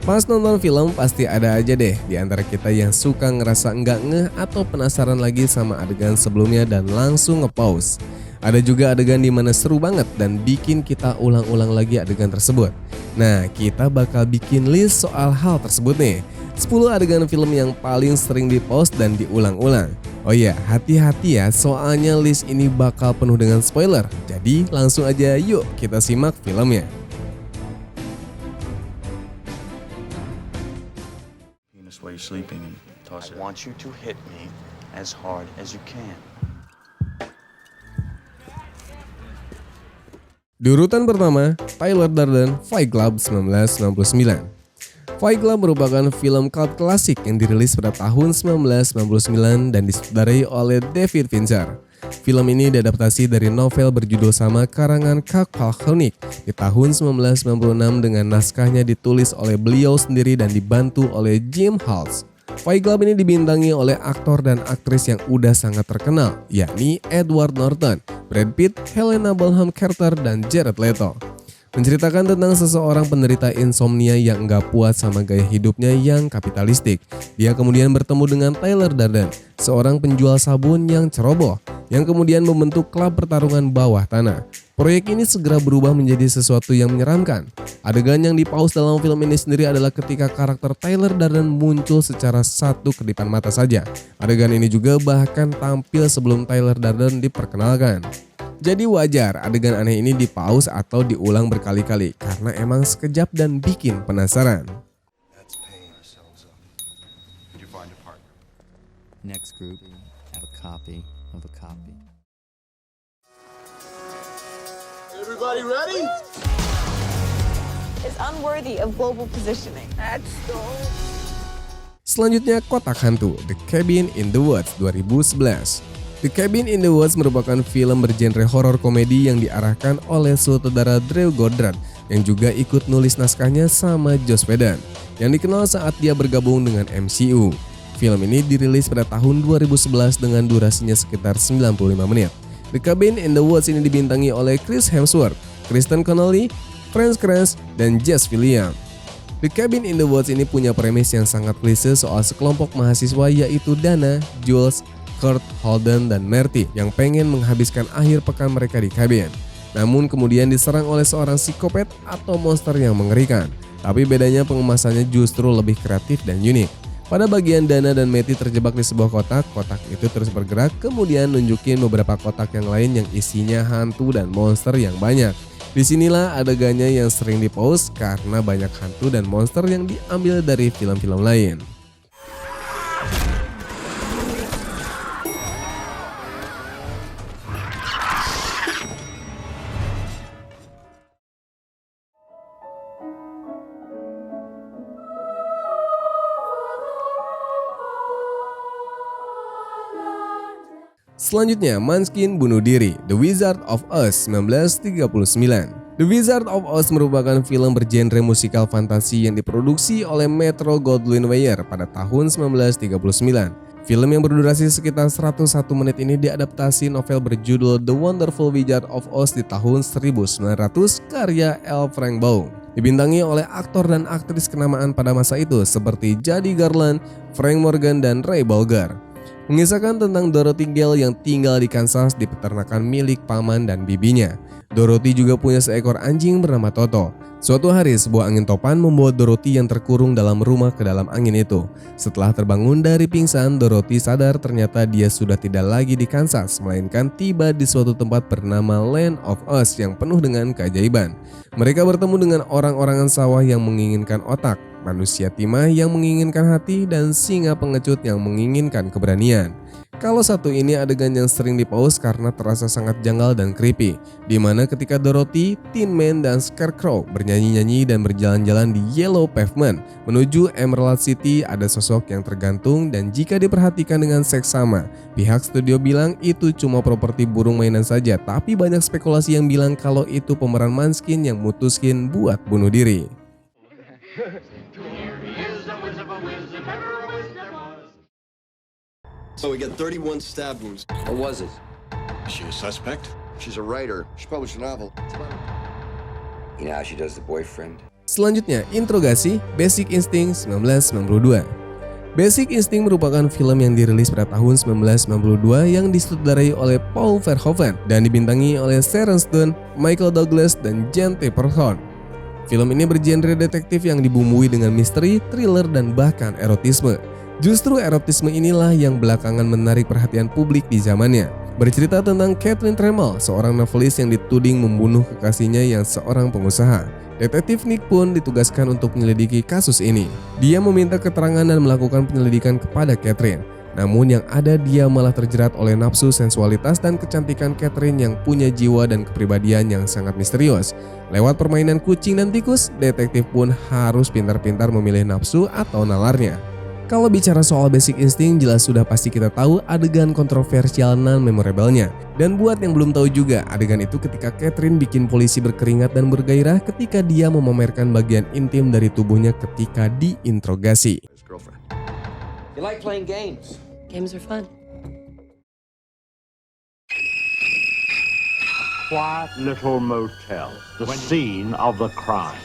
Pas nonton film pasti ada aja deh di antara kita yang suka ngerasa nggak ngeh atau penasaran lagi sama adegan sebelumnya dan langsung nge-pause. Ada juga adegan di mana seru banget dan bikin kita ulang-ulang lagi adegan tersebut. Nah, kita bakal bikin list soal hal tersebut nih. 10 adegan film yang paling sering di-pause dan diulang-ulang. Oh iya, hati-hati ya soalnya list ini bakal penuh dengan spoiler. Jadi langsung aja yuk kita simak filmnya. While you're sleeping and toss it. I want you to hit me as hard as you can. Di urutan pertama, Tyler Durden, Fight Club 1999. Fight Club merupakan film cult klasik yang dirilis pada tahun 1999 dan disutradarai oleh David Fincher. Film ini diadaptasi dari novel berjudul sama karangan Chuck Palahniuk di tahun 1996 dengan naskahnya ditulis oleh beliau sendiri dan dibantu oleh Jim Halls. Fight Club ini dibintangi oleh aktor dan aktris yang udah sangat terkenal, yakni Edward Norton, Brad Pitt, Helena Bonham Carter, dan Jared Leto. Menceritakan tentang seseorang penderita insomnia yang nggak puas sama gaya hidupnya yang kapitalistik. Dia kemudian bertemu dengan Tyler Durden, seorang penjual sabun yang ceroboh, yang kemudian membentuk klub pertarungan bawah tanah. Proyek ini segera berubah menjadi sesuatu yang menyeramkan. Adegan yang di-pause dalam film ini sendiri adalah ketika karakter Tyler Durden muncul secara satu kedipan mata saja. Adegan ini juga bahkan tampil sebelum Tyler Durden diperkenalkan. Jadi wajar adegan aneh ini di-pause atau diulang berkali-kali karena emang sekejap dan bikin penasaran. Next group, have a copy of a copy. Everybody ready? Is unworthy of global positioning. Selanjutnya Kotak Hantu, The Cabin in the Woods 2011. The Cabin in the Woods merupakan film bergenre horor komedi yang diarahkan oleh sutradara Drew Goddard yang juga ikut nulis naskahnya sama Joss Whedon yang dikenal saat dia bergabung dengan MCU. Film ini dirilis pada tahun 2011 dengan durasinya sekitar 95 menit. The Cabin in the Woods ini dibintangi oleh Chris Hemsworth, Kristen Connolly, Franz Kranz, dan Jess Williams. The Cabin in the Woods ini punya premis yang sangat klise soal sekelompok mahasiswa yaitu Dana, Jules, Kurt, Holden, dan Marty yang pengen menghabiskan akhir pekan mereka di kabin. Namun kemudian diserang oleh seorang psikopat atau monster yang mengerikan. Tapi bedanya pengemasannya justru lebih kreatif dan unik. Pada bagian Dana dan Marty terjebak di sebuah kotak, kotak itu terus bergerak kemudian nunjukin beberapa kotak yang lain yang isinya hantu dan monster yang banyak. Disinilah adegannya yang sering di-pause karena banyak hantu dan monster yang diambil dari film-film lain. Selanjutnya, Munchkin bunuh diri, The Wizard of Oz 1939. The Wizard of Oz merupakan film bergenre musikal fantasi yang diproduksi oleh Metro-Goldwyn-Mayer pada tahun 1939. Film yang berdurasi sekitar 101 menit ini diadaptasi novel berjudul The Wonderful Wizard of Oz di tahun 1900 karya L. Frank Baum. Dibintangi oleh aktor dan aktris kenamaan pada masa itu seperti Judy Garland, Frank Morgan, dan Ray Bolger. Mengisahkan tentang Dorothy Gale yang tinggal di Kansas di peternakan milik paman dan bibinya. Dorothy juga punya seekor anjing bernama Toto. Suatu hari sebuah angin topan membawa Dorothy yang terkurung dalam rumah ke dalam angin itu. Setelah terbangun dari pingsan, Dorothy sadar ternyata dia sudah tidak lagi di Kansas, melainkan tiba di suatu tempat bernama Land of Oz yang penuh dengan keajaiban. Mereka bertemu dengan orang-orangan sawah yang menginginkan otak, manusia timah yang menginginkan hati, dan singa pengecut yang menginginkan keberanian. Kalau satu ini adegan yang sering di-pause karena terasa sangat janggal dan creepy, di mana ketika Dorothy, Tin Man, dan Scarecrow bernyanyi-nyanyi dan berjalan-jalan di Yellow Pavement menuju Emerald City, ada sosok yang tergantung dan jika diperhatikan dengan seksama. Pihak studio bilang itu cuma properti burung mainan saja, tapi banyak spekulasi yang bilang kalau itu pemeran Munchkin yang mutuskin buat bunuh diri. So we got 31 stab wounds. What was it? Is she a suspect? She's a writer. She published a novel. You know how she does the boyfriend? Selanjutnya, Interogasi Basic Instinct 1992. Basic Instinct merupakan film yang dirilis pada tahun 1992 yang disutradarai oleh Paul Verhoeven dan dibintangi oleh Sharon Stone, Michael Douglas, dan Jan Tipperton. Film ini bergenre detektif yang dibumbui dengan misteri, thriller, dan bahkan erotisme. Justru erotisme inilah yang belakangan menarik perhatian publik di zamannya. Bercerita tentang Catherine Tremel, seorang novelis yang dituding membunuh kekasihnya yang seorang pengusaha. Detektif Nick pun ditugaskan untuk menyelidiki kasus ini. Dia meminta keterangan dan melakukan penyelidikan kepada Catherine. Namun yang ada dia malah terjerat oleh nafsu sensualitas dan kecantikan Catherine yang punya jiwa dan kepribadian yang sangat misterius. Lewat permainan kucing dan tikus, detektif pun harus pintar-pintar memilih nafsu atau nalarnya. Kalau bicara soal Basic Instinct, jelas sudah pasti kita tahu adegan kontroversial non-memorable-nya. Dan buat yang belum tahu juga, adegan itu ketika Catherine bikin polisi berkeringat dan bergairah ketika dia memamerkan bagian intim dari tubuhnya ketika diinterogasi. His girlfriend. You like playing games? Games are fun. Quiet little motel, the scene of the crime.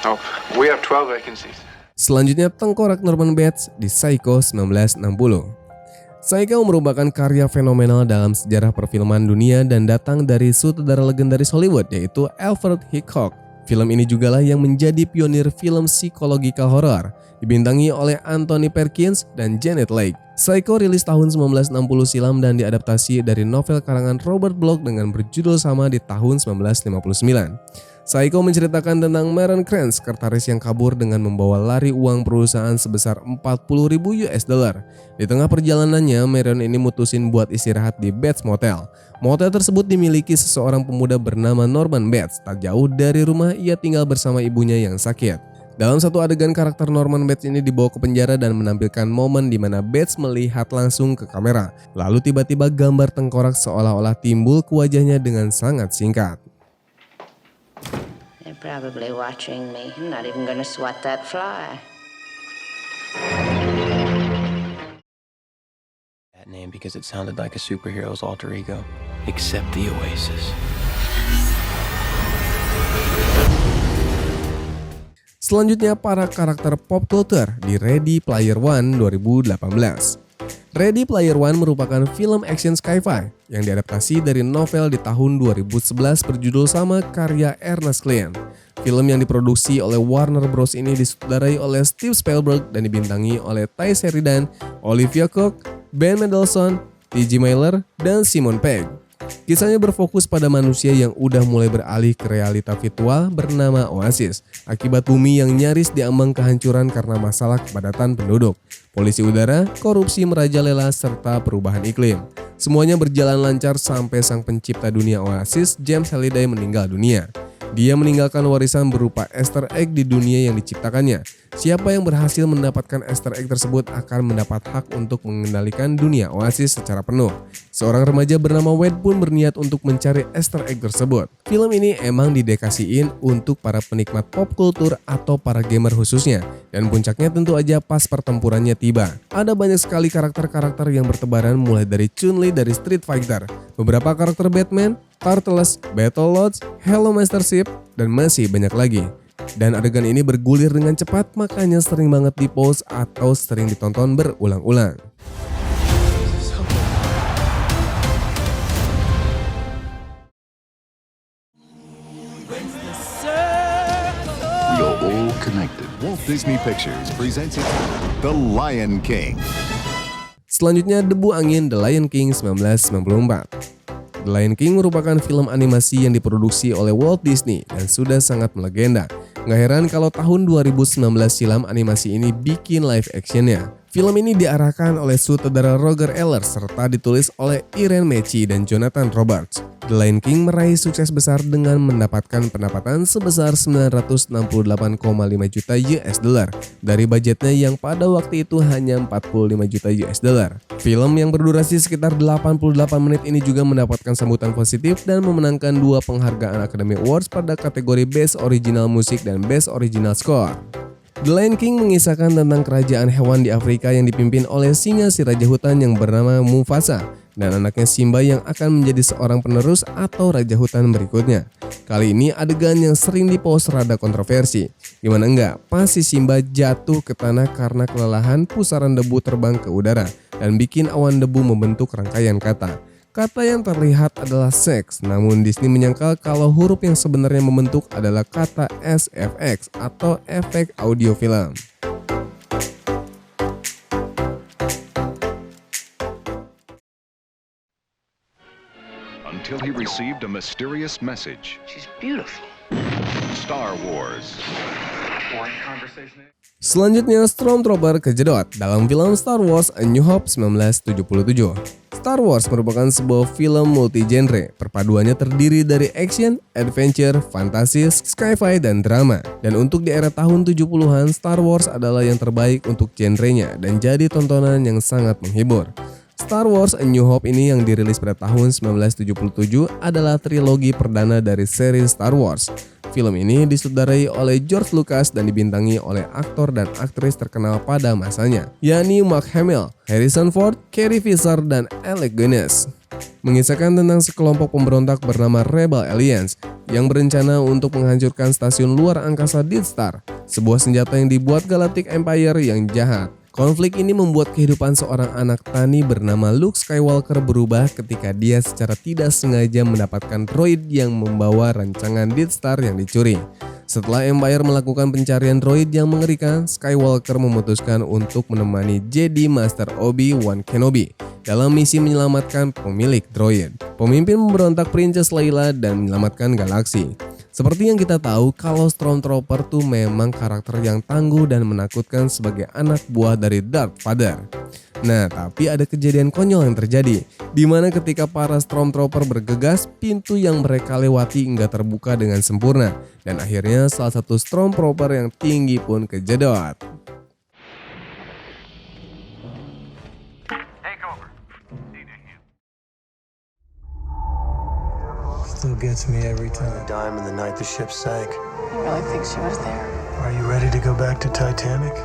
Oh, we have 12 vacancies. Selanjutnya, Tengkorak Norman Bates di Psycho 1960. Psycho merupakan karya fenomenal dalam sejarah perfilman dunia dan datang dari sutradara legendaris Hollywood yaitu Alfred Hitchcock. Film ini jugalah yang menjadi pionir film psikologikal horor, dibintangi oleh Anthony Perkins dan Janet Leigh. Psycho rilis tahun 1960 silam dan diadaptasi dari novel karangan Robert Bloch dengan berjudul sama di tahun 1959. Psycho menceritakan tentang Maren Krantz, sekretaris yang kabur dengan membawa lari uang perusahaan sebesar 40.000 US dollar. Di tengah perjalanannya, Maren ini mutusin buat istirahat di Bates Motel. Motel tersebut dimiliki seseorang pemuda bernama Norman Bates. Tak jauh dari rumah ia tinggal bersama ibunya yang sakit. Dalam satu adegan, karakter Norman Bates ini dibawa ke penjara dan menampilkan momen di mana Bates melihat langsung ke kamera. Lalu tiba-tiba gambar tengkorak seolah-olah timbul ke wajahnya dengan sangat singkat. They're probably watching me. I'm not even gonna swat that fly. That name because it sounded like a superhero's alter ego. Except the Oasis. Selanjutnya, para karakter pop culture di Ready Player One 2018. Ready Player One merupakan film action sci-fi yang diadaptasi dari novel di tahun 2011 berjudul sama karya Ernest Cline. Film yang diproduksi oleh Warner Bros. Ini disutradarai oleh Steve Spielberg dan dibintangi oleh Ty Sheridan, Olivia Cooke, Ben Mendelsohn, T.J. Miller, dan Simon Pegg. Kisahnya berfokus pada manusia yang udah mulai beralih ke realita virtual bernama Oasis akibat bumi yang nyaris diambang kehancuran karena masalah kepadatan penduduk, polisi udara, korupsi merajalela, serta perubahan iklim. Semuanya berjalan lancar sampai sang pencipta dunia Oasis, James Halliday, meninggal dunia. Dia meninggalkan warisan berupa Easter egg di dunia yang diciptakannya. Siapa yang berhasil mendapatkan Easter egg tersebut akan mendapat hak untuk mengendalikan dunia Oasis secara penuh. Seorang remaja bernama Wade pun berniat untuk mencari Easter egg tersebut. Film ini emang didedikasiin untuk para penikmat pop culture atau para gamer khususnya. Dan puncaknya tentu aja pas pertempurannya tiba. Ada banyak sekali karakter-karakter yang bertebaran mulai dari Chun-Li dari Street Fighter, beberapa karakter Batman, Turtles, Battlelords, Hello Master Chief, dan masih banyak lagi. Dan adegan ini bergulir dengan cepat, makanya sering banget di-pause atau sering ditonton berulang-ulang. We are all connected. Walt Disney Pictures presents The Lion King. Selanjutnya, Debu Angin The Lion King 1994. The Lion King merupakan film animasi yang diproduksi oleh Walt Disney dan sudah sangat melegenda. Nggak heran kalau tahun 2019 silam animasi ini bikin live actionnya. Film ini diarahkan oleh sutradara Roger Ehlers serta ditulis oleh Irene Mecci dan Jonathan Roberts. The Lion King meraih sukses besar dengan mendapatkan pendapatan sebesar 968,5 juta US dollar dari budgetnya yang pada waktu itu hanya 45 juta US dollar. Film yang berdurasi sekitar 88 menit ini juga mendapatkan sambutan positif dan memenangkan 2 penghargaan Academy Awards pada kategori Best Original Music dan Best Original Score. The Lion King mengisahkan tentang kerajaan hewan di Afrika yang dipimpin oleh singa si raja hutan yang bernama Mufasa. dan anaknya Simba yang akan menjadi seorang penerus atau raja hutan berikutnya. Kali ini adegan yang sering dipost rada kontroversi. Gimana enggak, pas si Simba jatuh ke tanah karena kelelahan, pusaran debu terbang ke udara dan bikin awan debu membentuk rangkaian kata. Kata yang terlihat adalah seks, namun Disney menyangkal kalau huruf yang sebenarnya membentuk adalah kata SFX atau efek audio film. Until he received a mysterious message. She's beautiful. Star Wars. Selanjutnya, Stormtrooper kejedot dalam film Star Wars A New Hope 1977. Star Wars merupakan sebuah film multi-genre. Perpaduannya terdiri dari action, adventure, fantasi, sci-fi, dan drama. Dan untuk di era tahun 70-an, Star Wars adalah yang terbaik untuk genrenya dan jadi tontonan yang sangat menghibur. Star Wars A New Hope ini yang dirilis pada tahun 1977 adalah trilogi perdana dari seri Star Wars. Film ini disutradarai oleh George Lucas dan dibintangi oleh aktor dan aktris terkenal pada masanya, yakni Mark Hamill, Harrison Ford, Carrie Fisher, dan Alec Guinness. Mengisahkan tentang sekelompok pemberontak bernama Rebel Alliance yang berencana untuk menghancurkan stasiun luar angkasa Death Star, sebuah senjata yang dibuat Galactic Empire yang jahat. Konflik ini membuat kehidupan seorang anak tani bernama Luke Skywalker berubah ketika dia secara tidak sengaja mendapatkan droid yang membawa rancangan Death Star yang dicuri. Setelah Empire melakukan pencarian droid yang mengerikan, Skywalker memutuskan untuk menemani Jedi Master Obi-Wan Kenobi dalam misi menyelamatkan pemilik droid, pemimpin pemberontak Princess Leia dan menyelamatkan galaksi. Seperti yang kita tahu, kalau Stormtrooper tuh memang karakter yang tangguh dan menakutkan sebagai anak buah dari Darth Vader. Nah, tapi ada kejadian konyol yang terjadi, di mana ketika para Stormtrooper bergegas, pintu yang mereka lewati enggak terbuka dengan sempurna, dan akhirnya salah satu Stormtrooper yang tinggi pun kejedot. Still gets me every time. Dime in the night the ship sank. I really think she was there. Are you ready to go back to Titanic?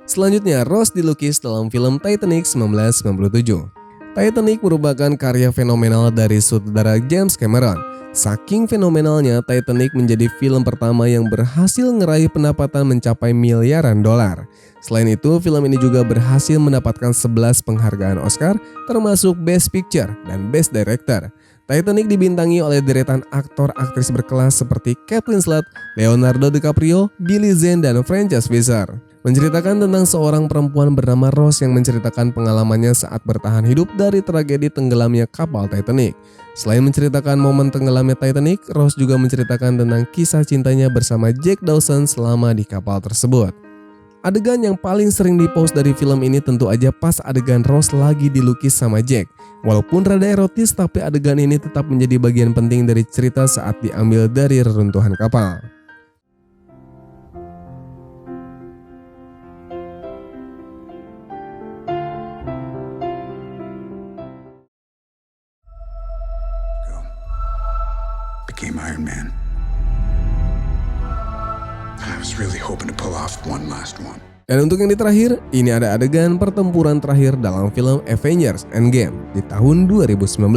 Selanjutnya, Rose dilukis dalam film Titanic 1997. Titanic merupakan karya fenomenal dari sutradara James Cameron. Saking fenomenalnya, Titanic menjadi film pertama yang berhasil ngeraih pendapatan mencapai miliaran dolar. Selain itu, film ini juga berhasil mendapatkan 11 penghargaan Oscar, termasuk Best Picture dan Best Director. Titanic dibintangi oleh deretan aktor-aktris berkelas seperti Kate Winslet, Leonardo DiCaprio, Billy Zane, dan Frances Fisher. Menceritakan tentang seorang perempuan bernama Rose yang menceritakan pengalamannya saat bertahan hidup dari tragedi tenggelamnya kapal Titanic. Selain menceritakan momen tenggelamnya Titanic, Rose juga menceritakan tentang kisah cintanya bersama Jack Dawson selama di kapal tersebut. Adegan yang paling sering dipost dari film ini tentu aja pas adegan Rose lagi dilukis sama Jack. Walaupun rada erotis, tapi adegan ini tetap menjadi bagian penting dari cerita saat diambil dari reruntuhan kapal. Became Iron Man. I was really hoping to pull off one last one. Dan untuk yang terakhir, ini ada adegan pertempuran terakhir dalam film Avengers Endgame di tahun 2019.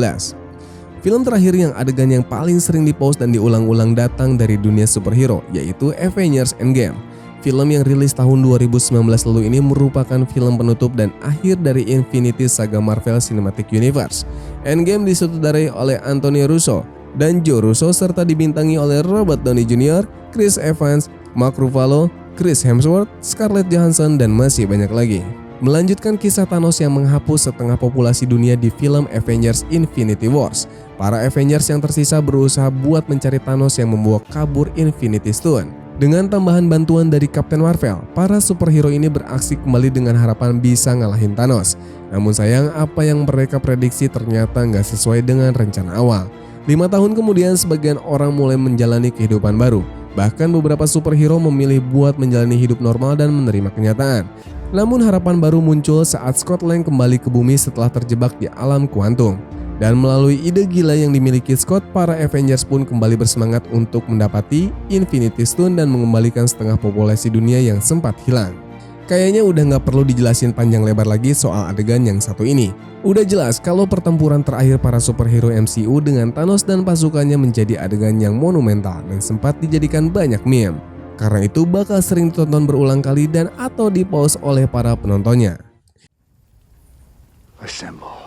Film terakhir yang adegan yang paling sering dipost dan diulang-ulang datang dari dunia superhero, yaitu Avengers Endgame. Film yang rilis tahun 2019 lalu ini merupakan film penutup dan akhir dari Infinity Saga Marvel Cinematic Universe. Endgame disutradarai oleh Anthony Russo dan Joe Russo serta dibintangi oleh Robert Downey Jr., Chris Evans, Mark Ruffalo, Chris Hemsworth, Scarlett Johansson, dan masih banyak lagi. Melanjutkan kisah Thanos yang menghapus setengah populasi dunia di film Avengers Infinity Wars. Para Avengers yang tersisa berusaha buat mencari Thanos yang membawa kabur Infinity Stone. Dengan tambahan bantuan dari Captain Marvel, para superhero ini beraksi kembali dengan harapan bisa ngalahin Thanos. Namun sayang, apa yang mereka prediksi ternyata nggak sesuai dengan rencana awal. 5 tahun kemudian, sebagian orang mulai menjalani kehidupan baru. Bahkan beberapa superhero memilih buat menjalani hidup normal dan menerima kenyataan. Namun harapan baru muncul saat Scott Lang kembali ke bumi setelah terjebak di alam kuantum. Dan melalui ide gila yang dimiliki Scott, para Avengers pun kembali bersemangat untuk mendapati Infinity Stone dan mengembalikan setengah populasi dunia yang sempat hilang. Kayaknya udah nggak perlu dijelasin panjang lebar lagi soal adegan yang satu ini. Udah jelas kalau pertempuran terakhir para superhero MCU dengan Thanos dan pasukannya menjadi adegan yang monumental dan sempat dijadikan banyak meme. Karena itu bakal sering ditonton berulang kali dan atau di-pause oleh para penontonnya. Assemble.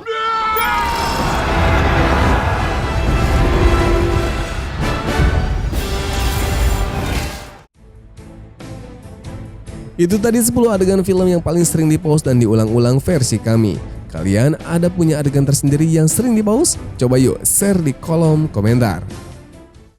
Itu tadi 10 adegan film yang paling sering di-pause dan diulang-ulang versi kami. Kalian ada punya adegan tersendiri yang sering di-pause? Coba yuk share di kolom komentar.